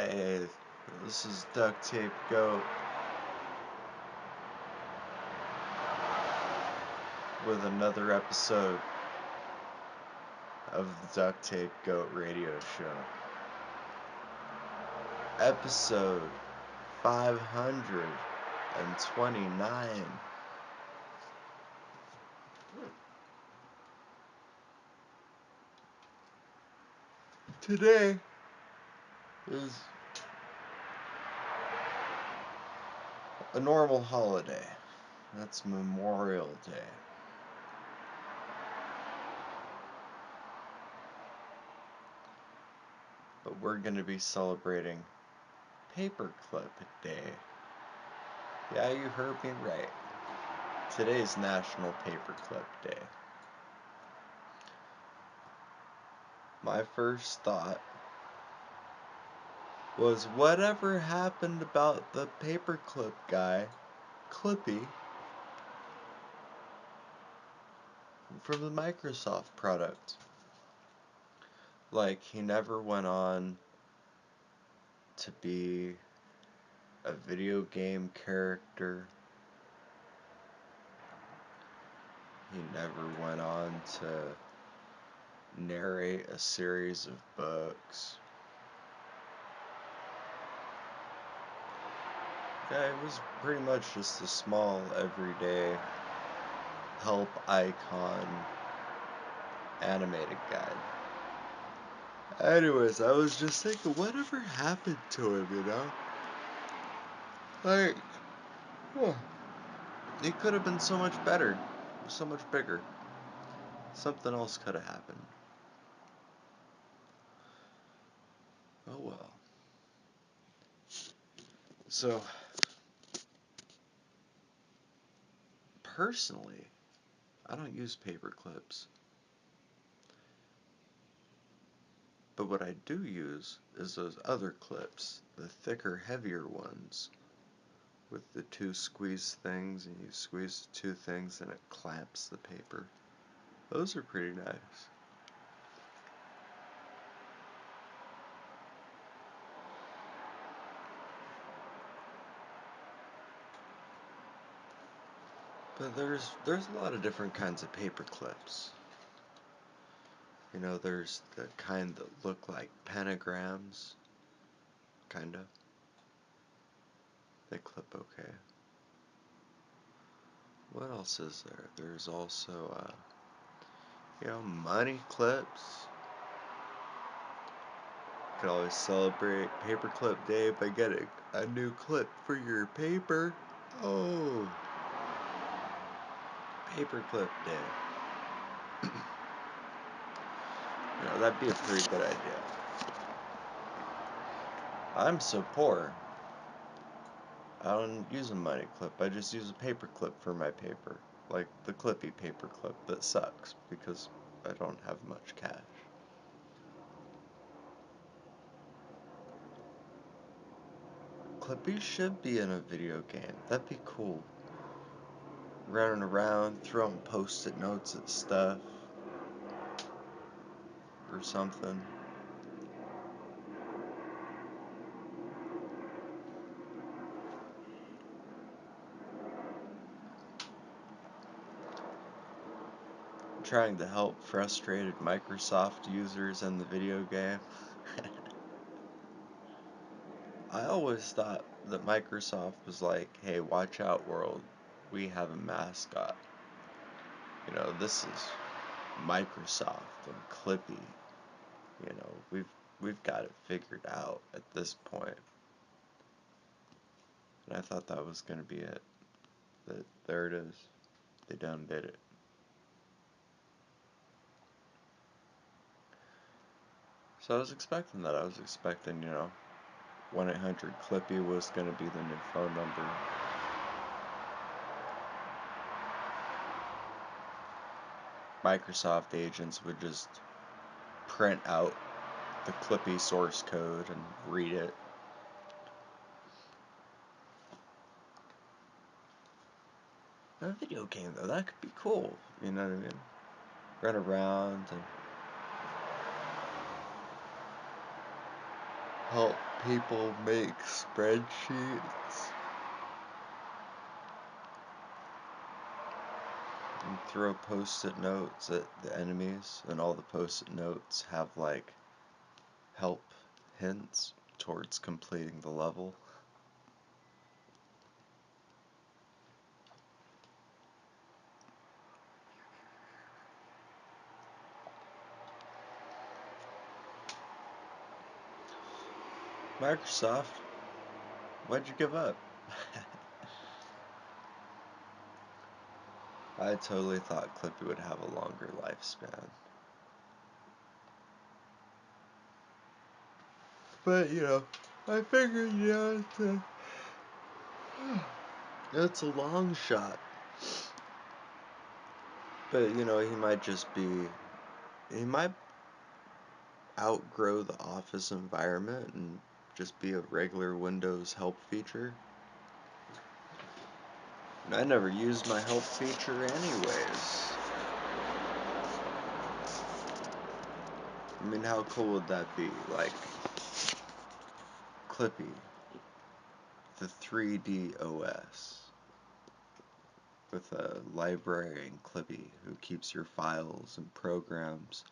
Hey, this is Duct Tape Goat with another episode of the Duct Tape Goat radio show. Episode 529. Today is a normal holiday. That's Memorial Day. But we're going to be celebrating Paperclip Day. Yeah, you heard me right. Today's National Paperclip Day. My first thought was, whatever happened about the paperclip guy, Clippy, from the Microsoft product? Like, he never went on to be a video game character. He never went on to narrate a series of books. Yeah, he was pretty much just a small, everyday, help icon animated guy. Anyways, I was just thinking, whatever happened to him, you know? Like, he could have been so much better, so much bigger. Something else could have happened. Oh well. So, personally, I don't use paper clips. But what I do use is those other clips, the thicker, heavier ones, with the two squeeze things, and you squeeze the two things and it clamps the paper. Those are pretty nice. But there's a lot of different kinds of paper clips. You know, there's the kind that look like pentagrams, kinda. They clip okay. What else is there? There's also, money clips. You can always celebrate Paperclip Day by getting a new clip for your paper. Oh, Paperclip Day. That'd be a pretty good idea. I'm so poor. I don't use a money clip. I just use a paper clip for my paper. Like the Clippy paper clip that sucks because I don't have much cash. Clippy should be in a video game. That'd be cool. Running around, throwing post-it notes at stuff. Or something. Trying to help frustrated Microsoft users in the video game. I always thought that Microsoft was like, hey, watch out, world. We have a mascot. This is Microsoft and Clippy. We've got it figured out at this point. And I thought that was going to be it. There it is. They done did it. So I was expecting that. I was expecting, 1-800-CLIPPY was going to be the new phone number. Microsoft agents would just print out the Clippy source code and read it. A video game, though, that could be cool. You know what I mean? Run around and help people make spreadsheets and throw post-it notes at the enemies, and all the post-it notes have like help hints towards completing the level. Microsoft, why'd you give up? I totally thought Clippy would have a longer lifespan. But, I figured, it's a long shot. But, he might outgrow the office environment and just be a regular Windows help feature. And I never used my help feature anyways. I mean, how cool would that be? Like, Clippy, the 3D OS, with a librarian Clippy who keeps your files and programs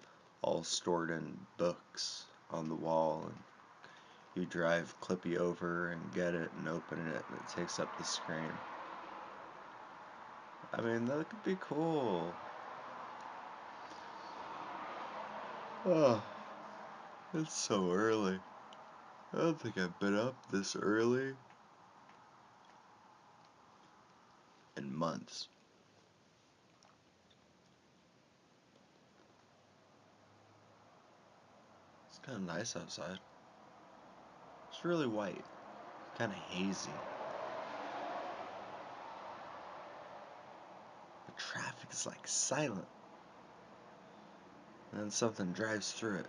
all stored in books on the wall, and you drive Clippy over and get it and open it, and it takes up the screen. I mean, that could be cool. Oh, it's so early. I don't think I've been up this early in months. It's kind of nice outside. It's really white, kind of hazy. The traffic is like silent, and then something drives through it.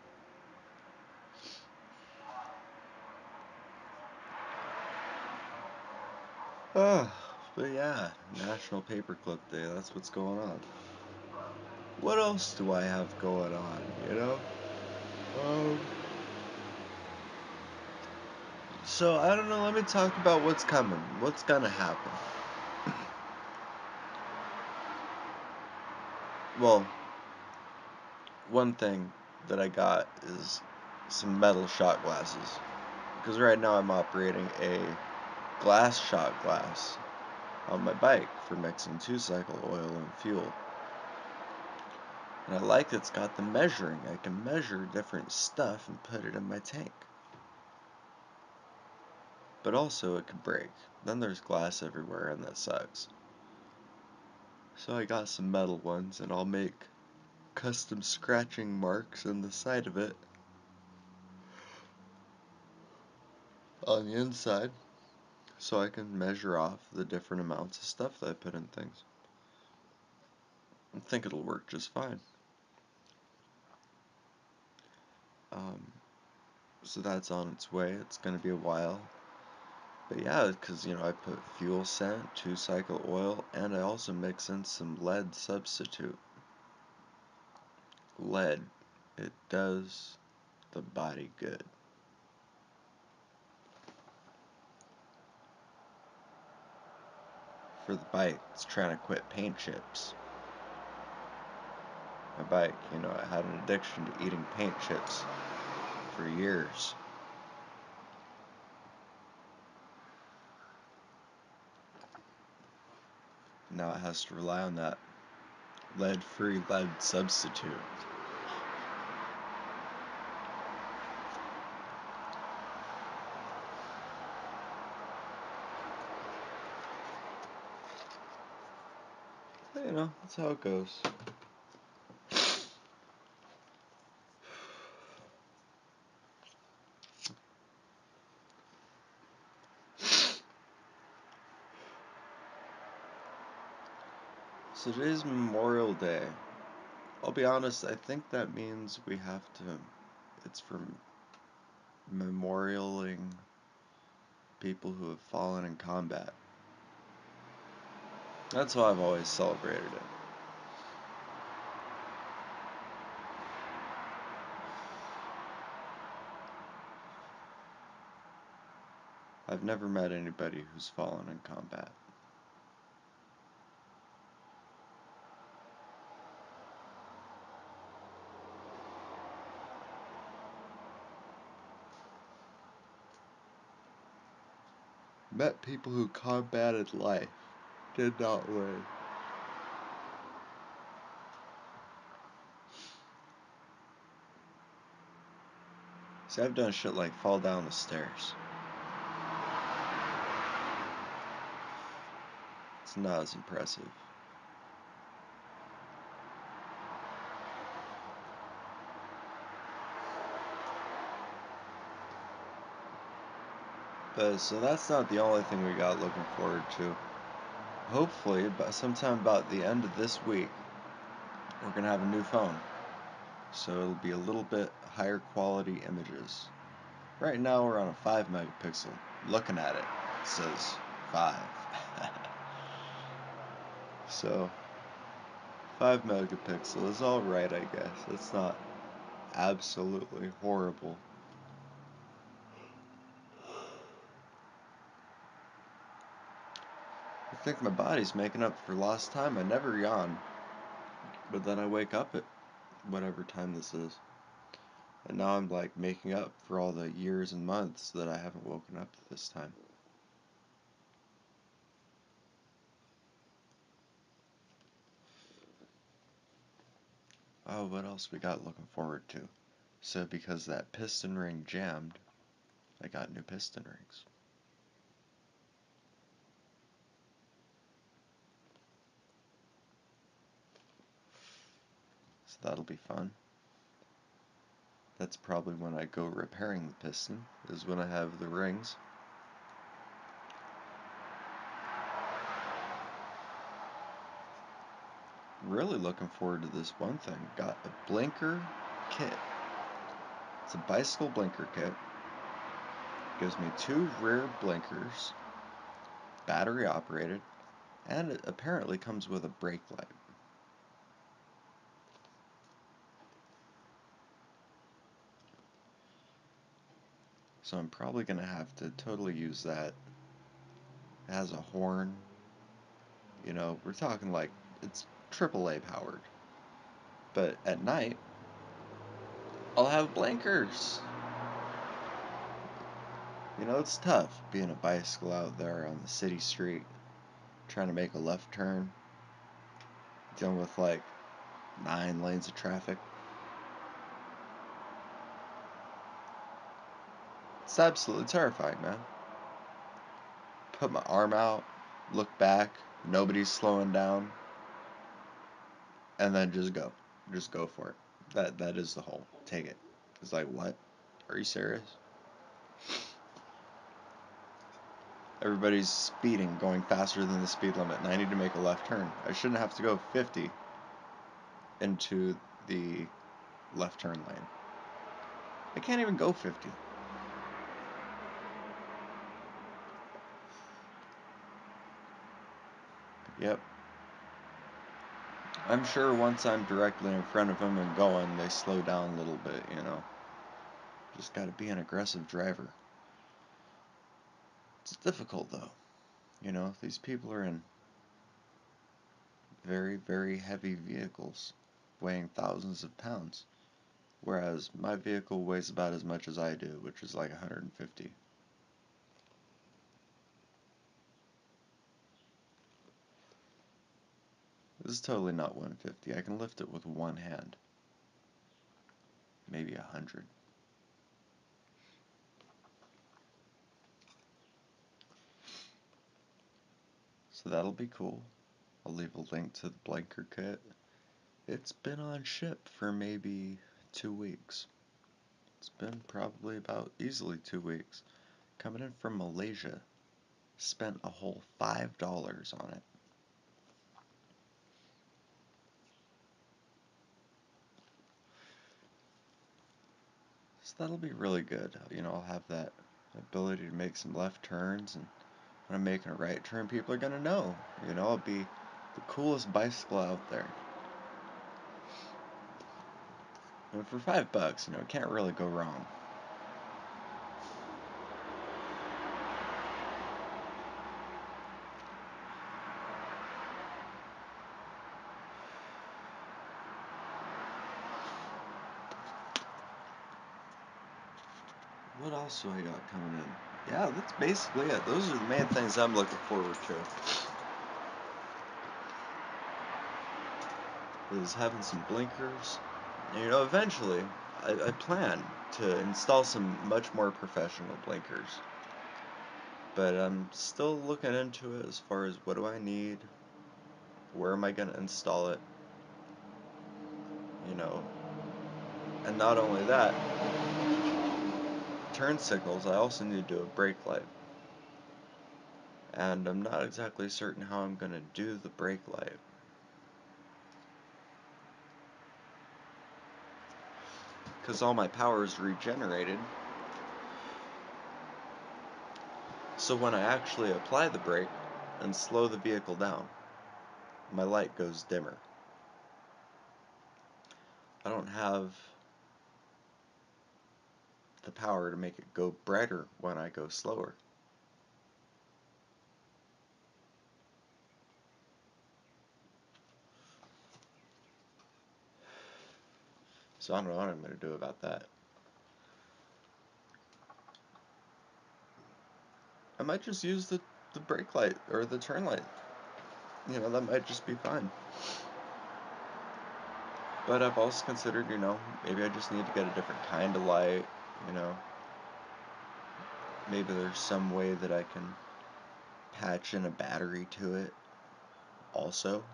Oh, but yeah, National Paperclip Day, that's what's going on. What else do I have going on? Um, so, I don't know, let me talk about what's coming. What's gonna happen? Well, one thing that I got is some metal shot glasses. Because right now I'm operating a glass shot glass on my bike for mixing 2-cycle oil and fuel. And I like it's got the measuring. I can measure different stuff and put it in my tank. But also it could break. Then there's glass everywhere and that sucks. So I got some metal ones and I'll make custom scratching marks in the side of it on the inside so I can measure off the different amounts of stuff that I put in things. I think it'll work just fine. So that's on its way. It's going to be a while. But yeah, because, I put fuel scent, 2-cycle oil, and I also mix in some lead substitute. Lead, it does the body good. For the bike, it's trying to quit paint chips. My bike, I had an addiction to eating paint chips for years. Now it has to rely on that lead-free lead substitute. That's how it goes. So today's Memorial Day. I'll be honest, I think that means it's for memorialing people who have fallen in combat. That's how I've always celebrated it. I've never met anybody who's fallen in combat. Met people who combated life, did not win. See, I've done shit like fall down the stairs. It's not as impressive. But so that's not the only thing we got looking forward to. Hopefully, sometime about the end of this week, we're gonna have a new phone. So it'll be a little bit higher quality images. Right now we're on a 5 megapixel. Looking at it, it says 5. So 5 megapixel is alright, I guess. It's not absolutely horrible. I think my body's making up for lost time. I never yawn, but then I wake up at whatever time this is. And now I'm like making up for all the years and months that I haven't woken up at this time. Oh, what else we got looking forward to? So because that piston ring jammed, I got new piston rings. So that'll be fun. That's probably when I go repairing the piston, is when I have the rings. Really looking forward to this one thing. Got a blinker kit. It's a bicycle blinker kit. Gives me 2 rear blinkers, battery operated, and it apparently comes with a brake light. So I'm probably going to have to totally use that. It has a horn. You know, we're talking like it's AAA powered. But at night, I'll have blinkers. You know, it's tough being a bicycle out there on the city street, trying to make a left turn, dealing with like 9 lanes of traffic. It's absolutely terrifying, man. Put my arm out, look back, nobody's slowing down, and then just go. Just go for it. That is the whole. Take it. It's like, what? Are you serious? Everybody's speeding, going faster than the speed limit, and I need to make a left turn. I shouldn't have to go 50 into the left turn lane. I can't even go 50. Yep. I'm sure once I'm directly in front of them and going, they slow down a little bit, you know. Just gotta be an aggressive driver. It's difficult though. You know, these people are in very, very heavy vehicles, weighing thousands of pounds. Whereas my vehicle weighs about as much as I do, which is like 150. This is totally not 150. I can lift it with one hand. Maybe 100. So that'll be cool. I'll leave a link to the blanker kit. It's been on ship for maybe 2 weeks. It's been probably about easily 2 weeks. Coming in from Malaysia. Spent a whole $5 on it. So that'll be really good. You know, I'll have that ability to make some left turns, and when I'm making a right turn, people are gonna know. You know, I'll be the coolest bicycle out there. And for $5, you know, can't really go wrong. What else do I got coming in? Yeah, that's basically it. Those are the main things I'm looking forward to. Is having some blinkers. You know, eventually, I plan to install some much more professional blinkers. But I'm still looking into it as far as what do I need, where am I going to install it, you know. And not only that, turn signals, I also need to do a brake light. And I'm not exactly certain how I'm going to do the brake light. Because all my power is regenerated. So when I actually apply the brake and slow the vehicle down, my light goes dimmer. I don't have the power to make it go brighter when I go slower. So I don't know what I'm going to do about that. I might just use the brake light or the turn light. You know, that might just be fine. But I've also considered, you know, maybe I just need to get a different kind of light, you know. Maybe there's some way that I can patch in a battery to it also.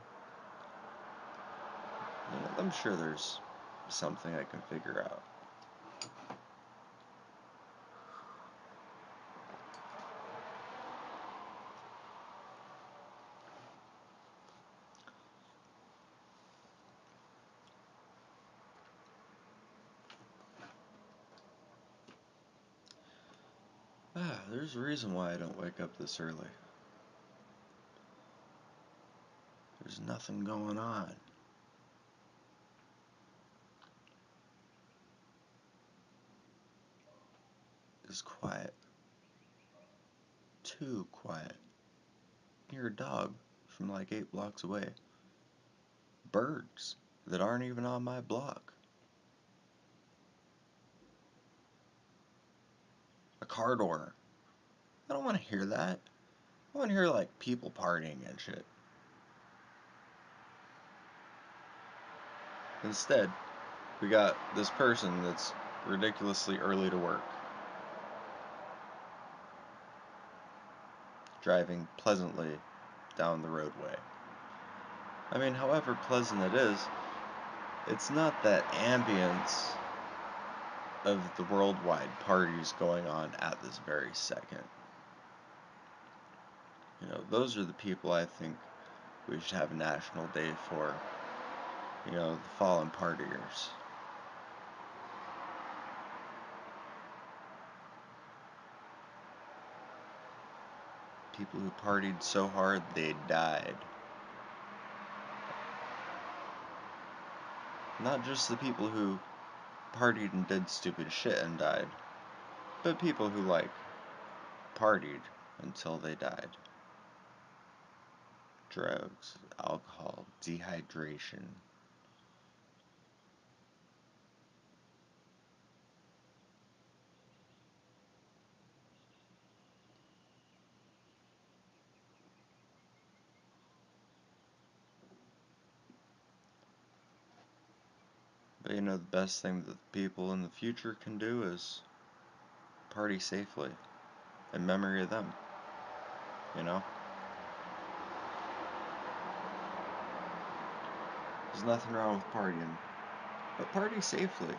You know, I'm sure there's something I can figure out. There's a reason why I don't wake up this early. There's nothing going on. It's quiet. Too quiet. Hear a dog from like 8 blocks away. Birds that aren't even on my block. A car door. I don't want to hear that. I want to hear like people partying and shit. Instead, we got this person that's ridiculously early to work, driving pleasantly down the roadway. I mean, however pleasant it is, it's not that ambience of the worldwide parties going on at this very second. You know, those are the people I think we should have a national day for. You know, the fallen partiers. People who partied so hard they died. Not just the people who partied and did stupid shit and died, but people who, like, partied until they died. Drugs, alcohol, dehydration. But you know, the best thing that people in the future can do is party safely in memory of them. You know? There's nothing wrong with partying, but party safely.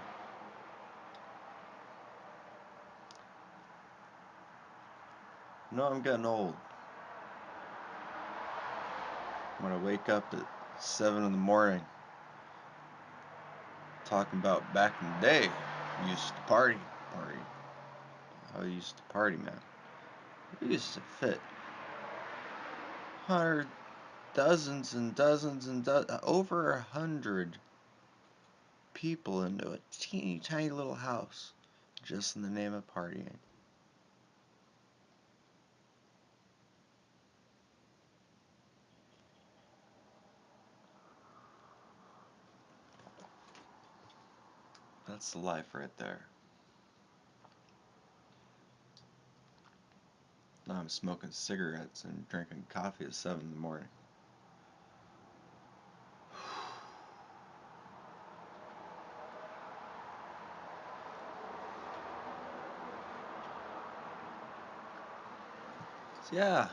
No, I'm getting old. When I wake up at 7 in the morning, talking about back in the day, we used to party. I used to party, man. We used to fit hundred, dozens and dozens and over 100 people into a teeny tiny little house, just in the name of partying. That's the life right there. Now I'm smoking cigarettes and drinking coffee at 7 in the morning. So yeah,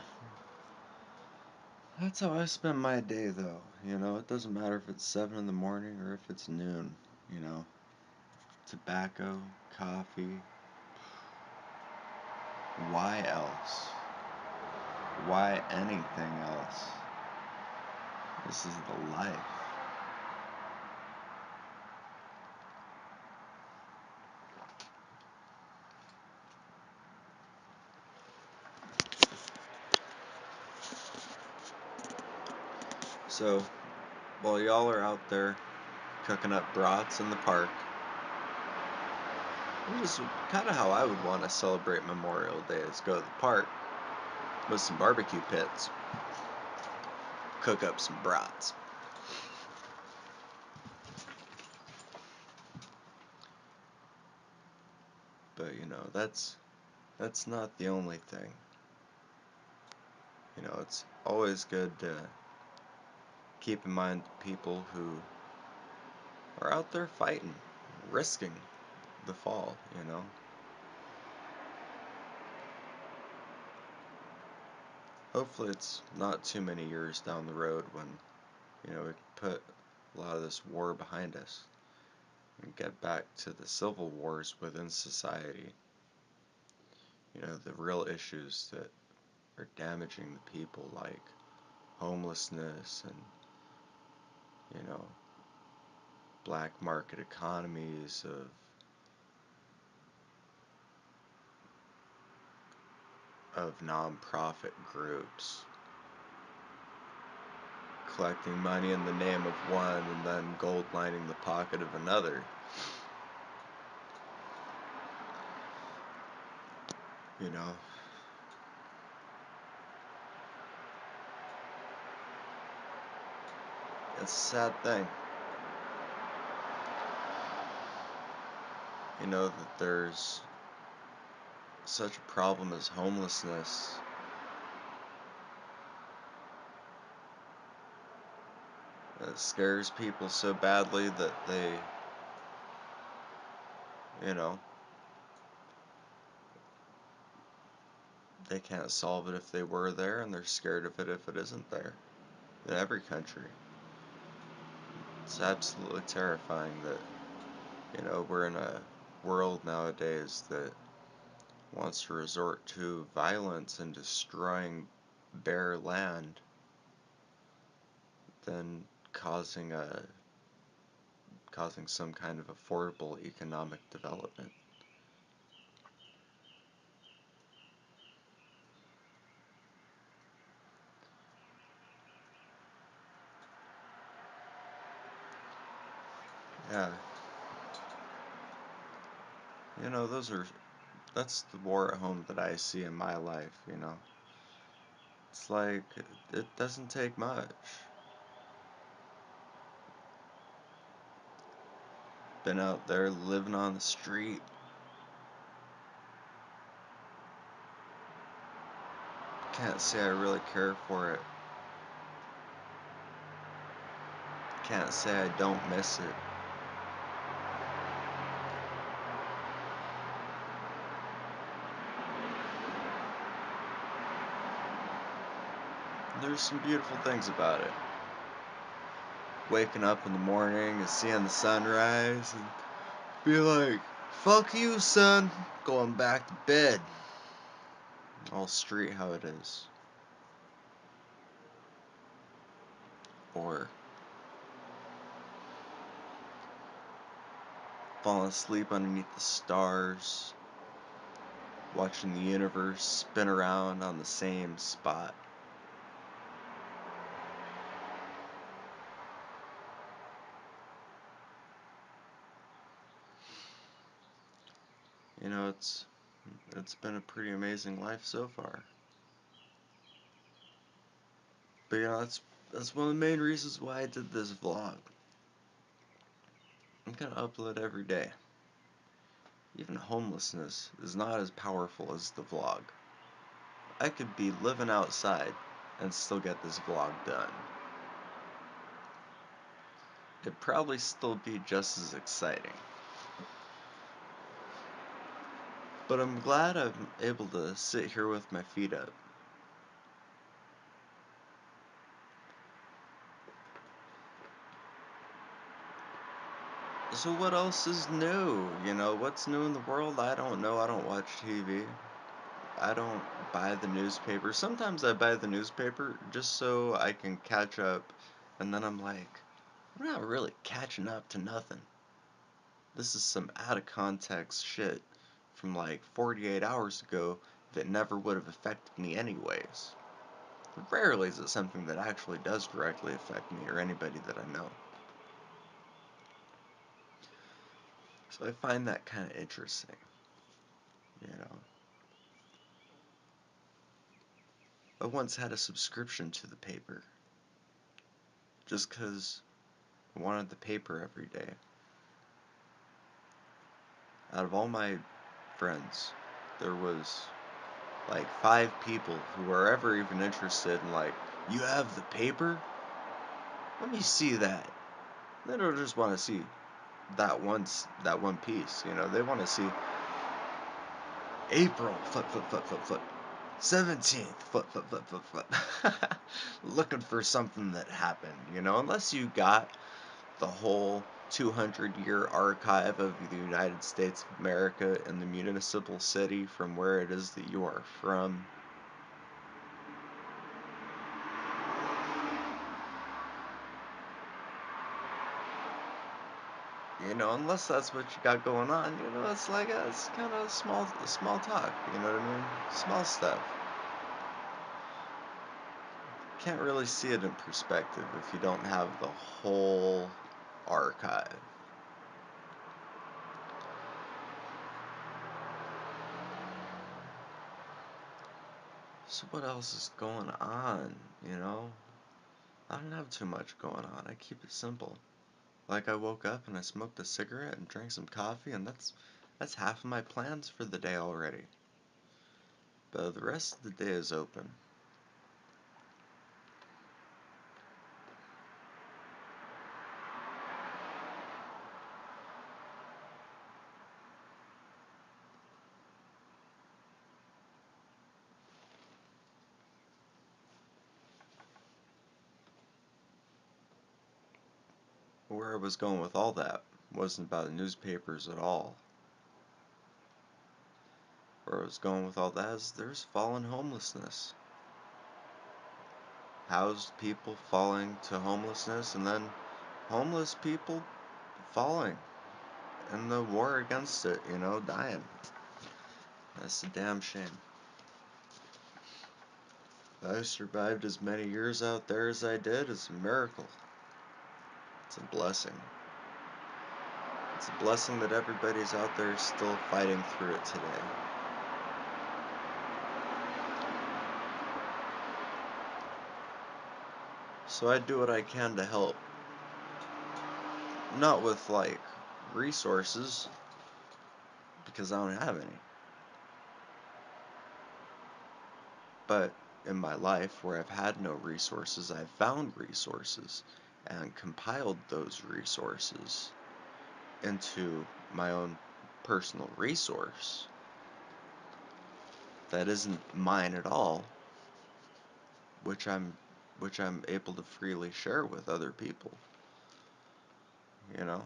that's how I spend my day though. It doesn't matter if it's 7 in the morning or if it's noon. You know, tobacco, coffee. Why else? Why anything else? This is the life. So, while y'all are out there cooking up brats in the park, this is kind of how I would want to celebrate Memorial Day, is go to the park with some barbecue pits, cook up some brats. But that's not the only thing. It's always good to keep in mind people who are out there fighting, risking the fall. Hopefully it's not too many years down the road when, we put a lot of this war behind us and get back to the civil wars within society. The real issues that are damaging the people, like homelessness and, you know, black market economies of non-profit groups collecting money in the name of one and then gold lining the pocket of another. You know, it's a sad thing. That there's such a problem as homelessness. It scares people so badly that you know, they can't solve it if they were there, and they're scared of it if it isn't there. In every country. It's absolutely terrifying that, we're in a world nowadays that wants to resort to violence and destroying bare land than causing some kind of affordable economic development. Yeah, that's the war at home that I see in my life. It's like it doesn't take much. Been out there living on the street. Can't say I really care for it. Can't say I don't miss it. There's some beautiful things about it. Waking up in the morning and seeing the sunrise and be like, fuck you, son. Going back to bed. All street how it is. Or falling asleep underneath the stars. Watching the universe spin around on the same spot. It's been a pretty amazing life so far. But that's one of the main reasons why I did this vlog. I'm gonna upload every day. Even homelessness is not as powerful as the vlog. I could be living outside and still get this vlog done. It'd probably still be just as exciting. But I'm glad I'm able to sit here with my feet up. So what else is new? You know, what's new in the world? I don't know. I don't watch TV. I don't buy the newspaper. Sometimes I buy the newspaper just so I can catch up, and then I'm like, I'm not really catching up to nothing. This is some out of context shit from like 48 hours ago that never would have affected me anyways. Rarely is it something that actually does directly affect me or anybody that I know. So I find that kind of interesting, you know. I once had a subscription to the paper just 'cause I wanted the paper every day. Out of all my friends, there was like 5 people who were ever even interested in like, you have the paper? Let me see that. They don't just want to see that one piece, you know. They want to see April, flip, flip, flip, flip, flip. 17th, flip, flip, flip, flip, flip. Looking for something that happened, you know. Unless you got the whole 200-year archive of the United States of America in the municipal city from where it is that you are from. You know, unless that's what you got going on, you know, it's like it's kind of small talk. You know what I mean? Small stuff. Can't really see it in perspective if you don't have the whole archive. So what else is going on? You know, I don't have too much going on. I keep it simple. Like I woke up and I smoked a cigarette and drank some coffee, and that's half of my plans for the day already. But the rest of the day is open. Where I was going with all that wasn't about newspapers at all. Where I was going with all that is there's fallen homelessness. Housed people falling to homelessness, and then homeless people falling in the war against it, you know, dying. That's a damn shame. I survived as many years out there as I did. It's a miracle. It's a blessing. It's a blessing that everybody's out there still fighting through it today. So I do what I can to help. Not with like resources, because I don't have any. But in my life where I've had no resources, I've found resources and compiled those resources into my own personal resource that isn't mine at all, which I'm able to freely share with other people, you know?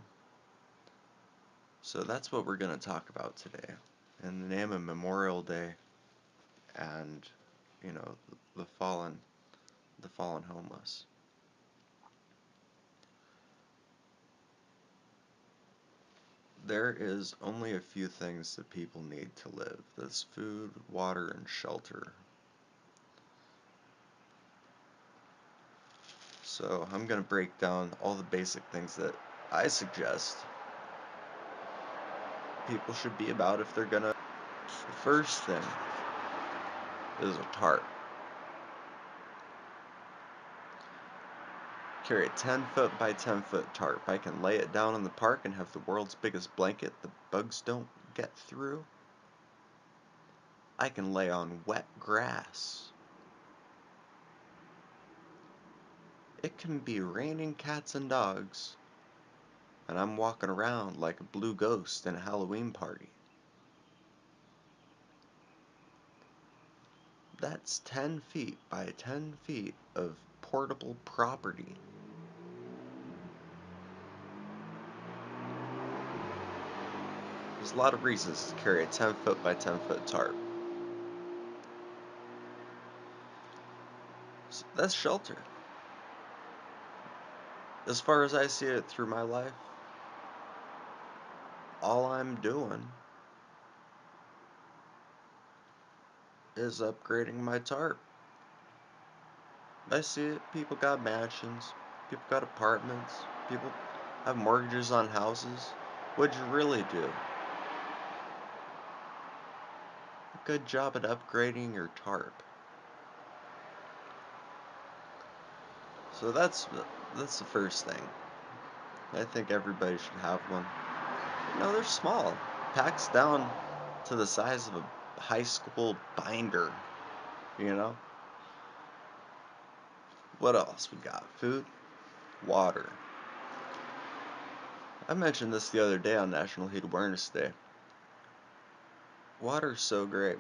So that's what we're going to talk about today. In the name of Memorial Day and, you know, the fallen homeless. There is only a few things that people need to live. That's food, water, and shelter. So I'm going to break down all the basic things that I suggest people should be about if they're gonna. The first thing is a tarp. Carry a 10-foot by 10-foot tarp. I can lay it down in the park and have the world's biggest blanket the bugs don't get through. I can lay on wet grass. It can be raining cats and dogs, and I'm walking around like a blue ghost in a Halloween party. That's 10 feet by 10 feet of portable property. There's a lot of reasons to carry a 10 foot by 10 foot tarp. So that's shelter. As far as I see it through my life, all I'm doing is upgrading my tarp. I see it. People got mansions, people got apartments, people have mortgages on houses. What'd you really do? A good job at upgrading your tarp. So that's the first thing. I think everybody should have one. They're small. Packs down to the size of a high school binder, you know? What else we got? Food, water. I mentioned this the other day on National Heat Awareness Day. Water's so great.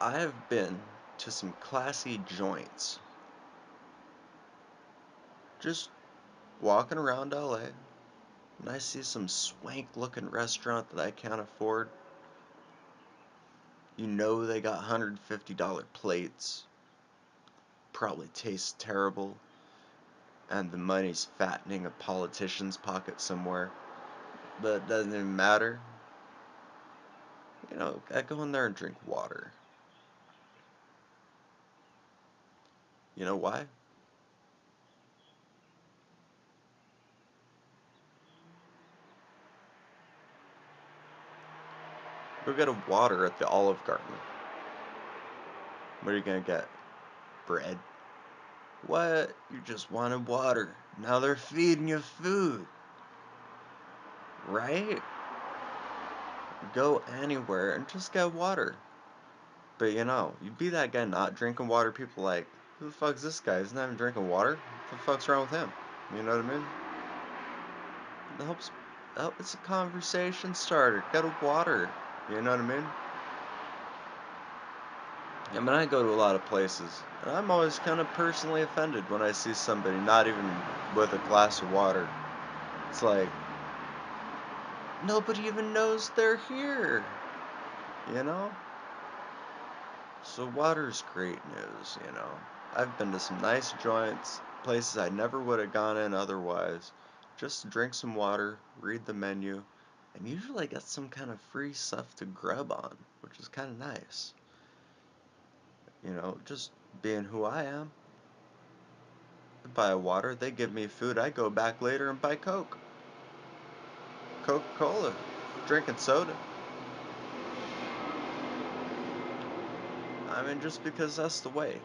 I have been to some classy joints. Just walking around LA, and I see some swank looking restaurant that I can't afford. They got $150 plates. Probably tastes terrible. And the money's fattening a politician's pocket somewhere. But it doesn't even matter. I go in there and drink water. You know why? Go get a water at the Olive Garden. What are you gonna get? Bread? What? You just wanted water. Now they're feeding you food. Right? Go anywhere and just get water. But you'd be that guy not drinking water, people like, who the fuck's this guy? He's not even drinking water? What the fuck's wrong with him? You know what I mean? It helps. It's a conversation starter. Get a water. You know what I mean? I go to a lot of places, and I'm always kind of personally offended when I see somebody not even with a glass of water. It's like, nobody even knows they're here. You know? So water's great news. I've been to some nice joints, places I never would have gone in otherwise, just to drink some water, read the menu, and usually get some kind of free stuff to grub on, which is kind of nice. Just being who I am. I buy water, they give me food, I go back later and buy Coke. Coca-Cola. Drinking soda. Just because that's the way.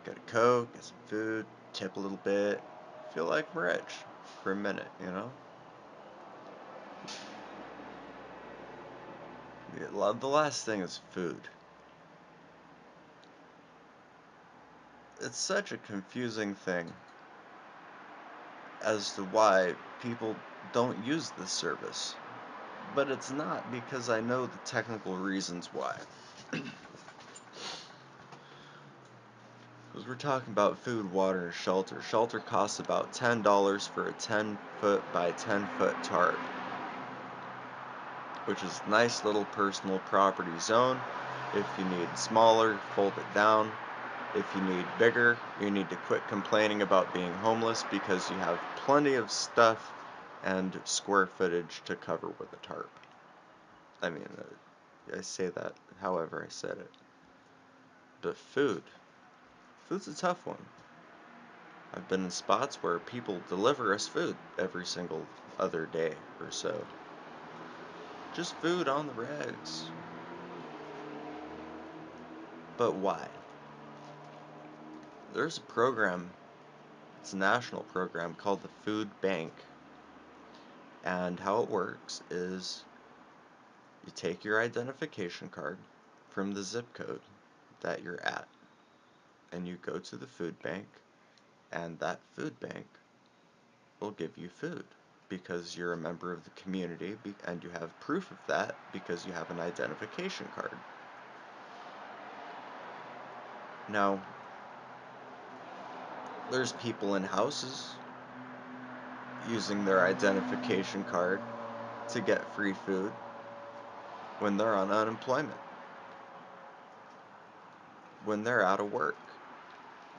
Get a Coke, get some food, tip a little bit, feel like I'm rich for a minute. The last thing is food. It's such a confusing thing as to why people don't use this service. But it's not because I know the technical reasons why. Because we're talking about food, water, and shelter. Shelter costs about $10 for a 10 foot by 10 foot tarp, which is a nice little personal property zone. If you need smaller, fold it down. If you need bigger, you need to quit complaining about being homeless because you have plenty of stuff and square footage to cover with a tarp. I say that however I said it. But food's a tough one. I've been in spots where people deliver us food every single other day or so. Just food on the regs. But why? There's a program, it's a national program called the Food Bank. And how it works is You take your identification card from the zip code that you're at, and you go to the food bank, and that food bank will give you food because you're a member of the community and you have proof of that because you have an identification card. Now, there's people in houses using their identification card to get free food when they're on unemployment, when they're out of work,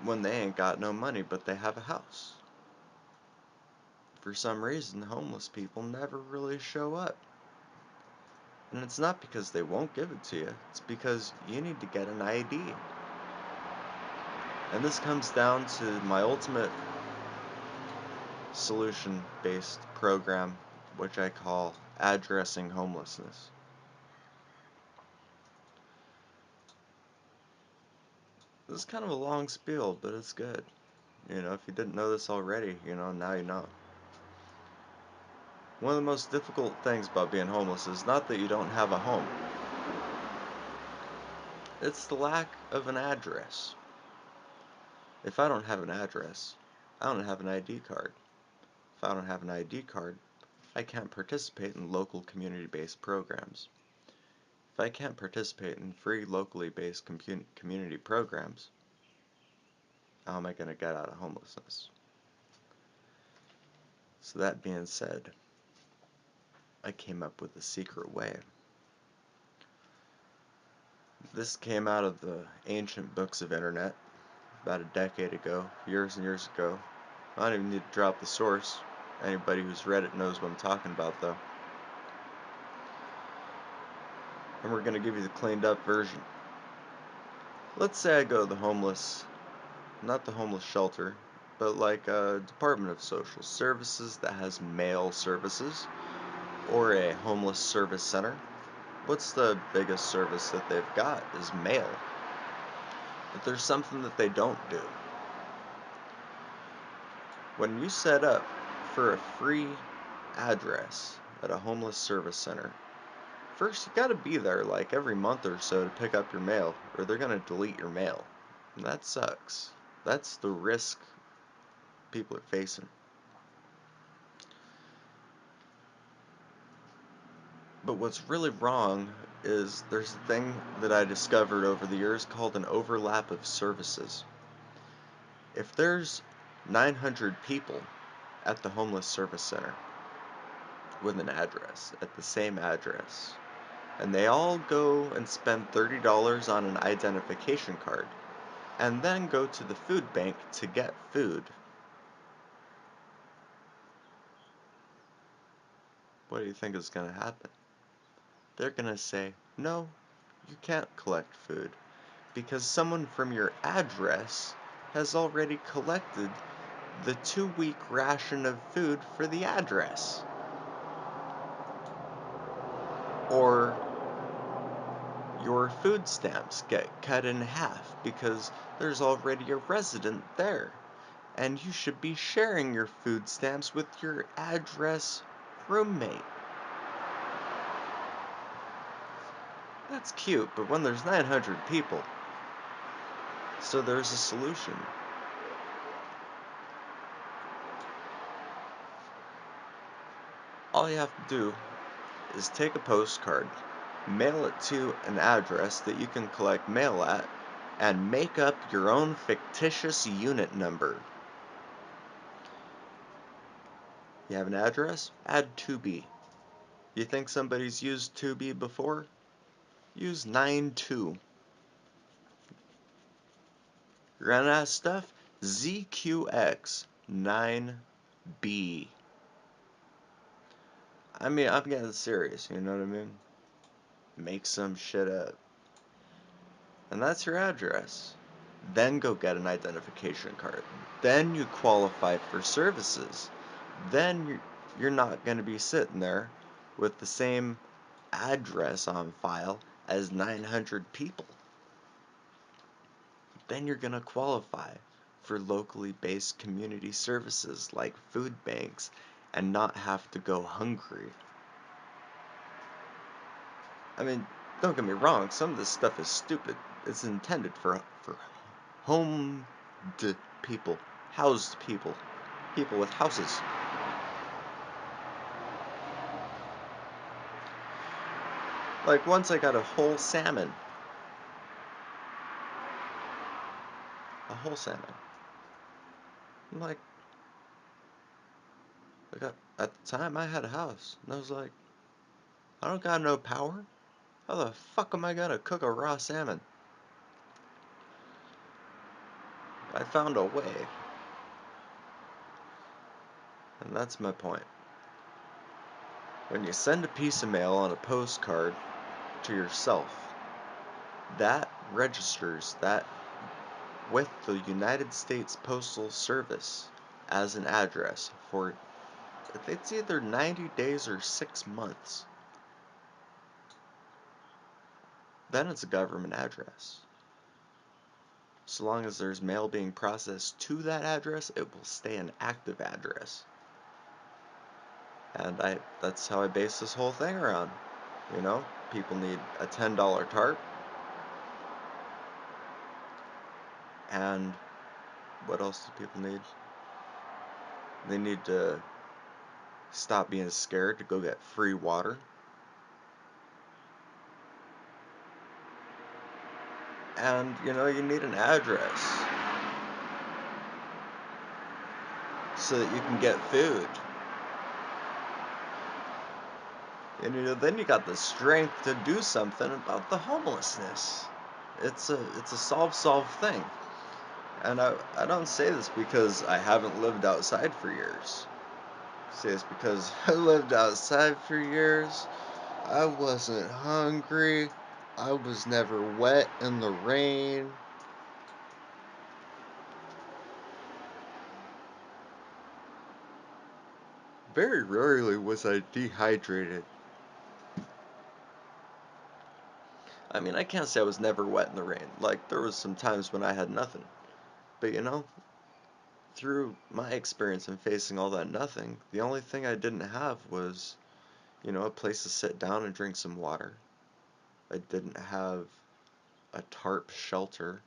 when they ain't got no money but they have a house. For some reason, homeless people never really show up. And it's not because they won't give it to you, it's because you need to get an ID. And this comes down to my ultimate solution-based program, which I call addressing homelessness. This is kind of a long spiel, but it's good. If you didn't know this already, now you know. One of the most difficult things about being homeless is not that you don't have a home. It's the lack of an address. If I don't have an address, I don't have an ID card. If I don't have an ID card, I can't participate in local community-based programs. If I can't participate in free locally based community programs, how am I going to get out of homelessness? So that being said, I came up with a secret way. This came out of the ancient books of internet about a decade ago, years and years ago. I don't even need to drop the source. Anybody who's read it knows what I'm talking about, though. And we're going to give you the cleaned up version. Let's say I go to not the homeless shelter, but like a Department of Social Services that has mail services, or a homeless service center. What's the biggest service that they've got is mail. But there's something that they don't do. When you set up for a free address at a homeless service center, first you gotta be there like every month or so to pick up your mail, or they're gonna delete your mail. And that sucks. That's the risk people are facing. But what's really wrong is there's a thing that I discovered over the years called an overlap of services. If there's 900 people at the homeless service center with an address, at the same address, and they all go and spend $30 on an identification card, and then go to the food bank to get food, what do you think is going to happen? They're going to say, no, you can't collect food, because someone from your address has already collected the 2-week ration of food for the address. Or your food stamps get cut in half because there's already a resident there, and you should be sharing your food stamps with your address roommate. That's cute, but when there's 900 people, so there's a solution. All you have to do is take a postcard, mail it to an address that you can collect mail at, and make up your own fictitious unit number. You have an address? Add 2B. You think somebody's used 2B before? Use 92. You're gonna ask stuff? ZQX 9B. I mean, I'm getting serious, you know what I mean? Make some shit up. And that's your address. Then go get an identification card. Then you qualify for services. Then you're not going to be sitting there with the same address on file as 900 people. Then you're going to qualify for locally based community services like food banks and not have to go hungry. I mean, don't get me wrong, some of this stuff is stupid. It's intended for homed people, housed people, people with houses. Like once I got a whole salmon. A whole salmon. I'm like, at the time I had a house, and I was like, I don't got no power. How the fuck am I gonna cook a raw salmon? I found a way, and that's my point. When you send a piece of mail on a postcard to yourself, that registers that with the United States Postal Service as an address for it's either 90 days or 6 months. Then it's a government address. So long as there's mail being processed to that address, it will stay an active address. And that's how I base this whole thing around. You know, people need a $10 tarp. And what else do people need? They need to stop being scared to go get free water. And, you know, you need an address so that you can get food. And, you know, then you got the strength to do something about the homelessness. It's a solve thing. And I don't say this because I haven't lived outside for years. I say this because I lived outside for years. I wasn't hungry. I was never wet in the rain. Very rarely was I dehydrated. I mean, I can't say I was never wet in the rain. Like, there was some times when I had nothing. But, you know, through my experience in facing all that nothing, the only thing I didn't have was, you know, a place to sit down and drink some water. I didn't have a tarp shelter.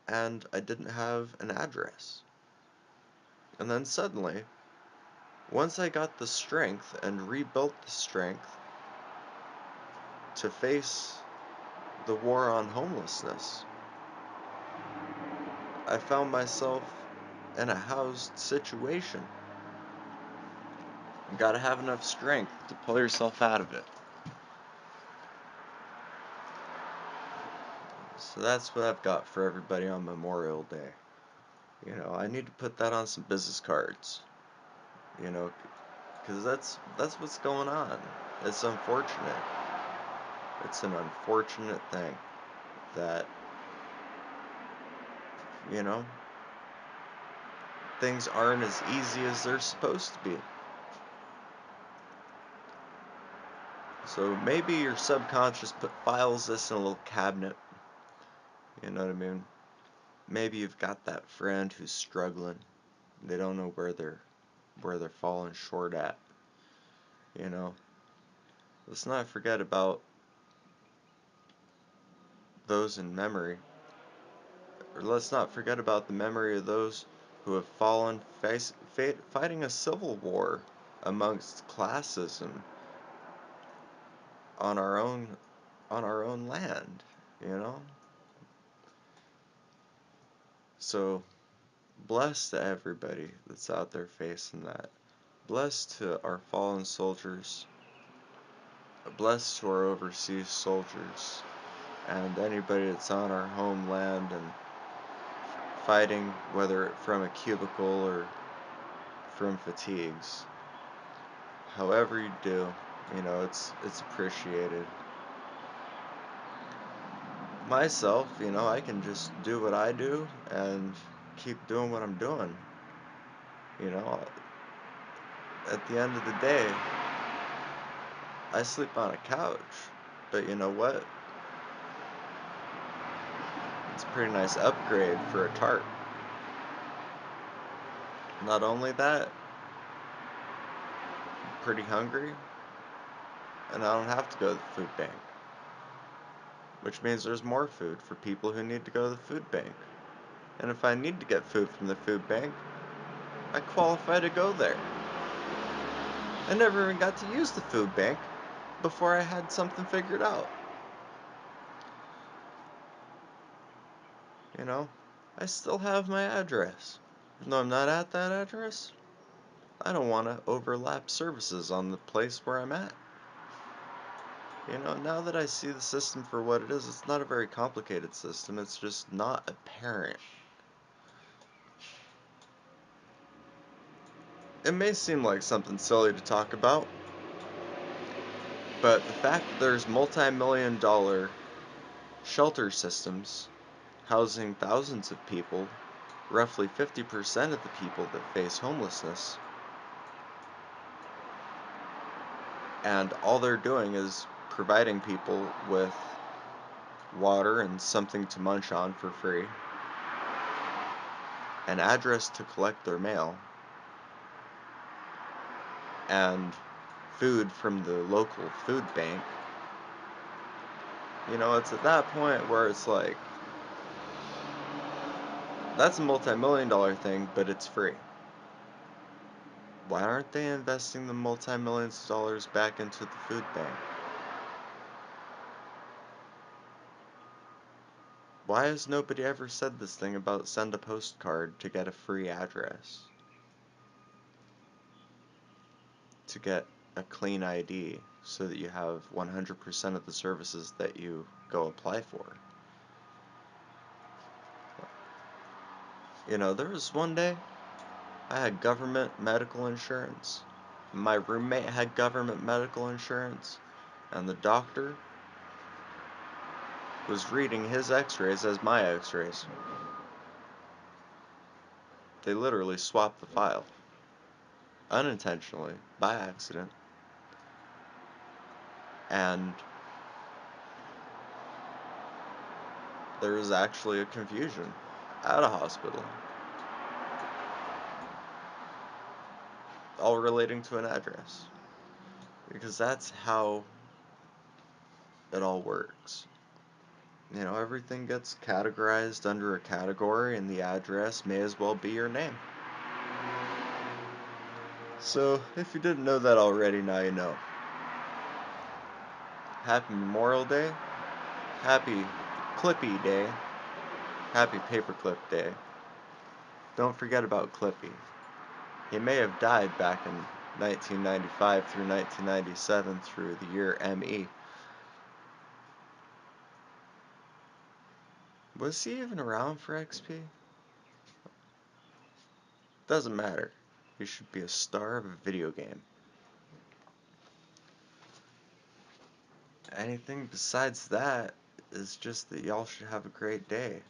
And I didn't have an address. And then suddenly, once I got the strength and rebuilt the strength to face the war on homelessness, I found myself in a housed situation. You gotta have enough strength to pull yourself out of it. So that's what I've got for everybody on Memorial Day. You know, I need to put that on some business cards. You know, because that's what's going on. It's unfortunate. It's an unfortunate thing that, you know, things aren't as easy as they're supposed to be. So maybe your subconscious files this in a little cabinet. You know what I mean? Maybe you've got that friend who's struggling. They don't know where they're falling short at. You know, let's not forget about those in memory. Or let's not forget about the memory of those who have fallen fighting a civil war amongst classism on our own land, you know? So bless to everybody that's out there facing that. Bless to our fallen soldiers. Bless to our overseas soldiers and anybody that's on our homeland and fighting, whether from a cubicle or from fatigues. However you do, you know, it's appreciated. Myself, you know, I can just do what I do and keep doing what I'm doing. You know, at the end of the day, I sleep on a couch, but you know what? It's a pretty nice upgrade for a tarp. Not only that, pretty hungry, and I don't have to go to the food bank. Which means there's more food for people who need to go to the food bank. And if I need to get food from the food bank, I qualify to go there. I never even got to use the food bank before I had something figured out. You know, I still have my address. Even though I'm not at that address, I don't want to overlap services on the place where I'm at. You know, now that I see the system for what it is, it's not a very complicated system, it's just not apparent. It may seem like something silly to talk about, but the fact that there's multi-million dollar shelter systems housing thousands of people, roughly 50% of the people that face homelessness, and all they're doing is providing people with water and something to munch on for free, an address to collect their mail, and food from the local food bank. You know, it's at that point where it's like, that's a multi-million dollar thing, but it's free. Why aren't they investing the multi-millions of dollars back into the food bank? Why has nobody ever said this thing about send a postcard to get a free address? To get a clean ID so that you have 100% of the services that you go apply for. You know, there was one day I had government medical insurance. My roommate had government medical insurance, and the doctor was reading his x-rays as my x-rays. They literally swapped the file. Unintentionally, by accident. And there was actually a confusion at a hospital, all relating to an address. Because that's how it all works. You know, everything gets categorized under a category, and the address may as well be your name. So, if you didn't know that already, now you know. Happy Memorial Day, happy Clippy Day, happy Paperclip Day. Don't forget about Clippy. He may have died back in 1995 through 1997 through the year ME. Was he even around for XP? Doesn't matter. He should be a star of a video game. Anything besides that is just that y'all should have a great day.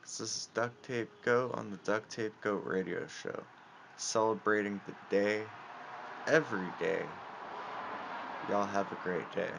'Cause this is Duct Tape Goat on the Duct Tape Goat radio show. Celebrating the day, every day. Y'all have a great day.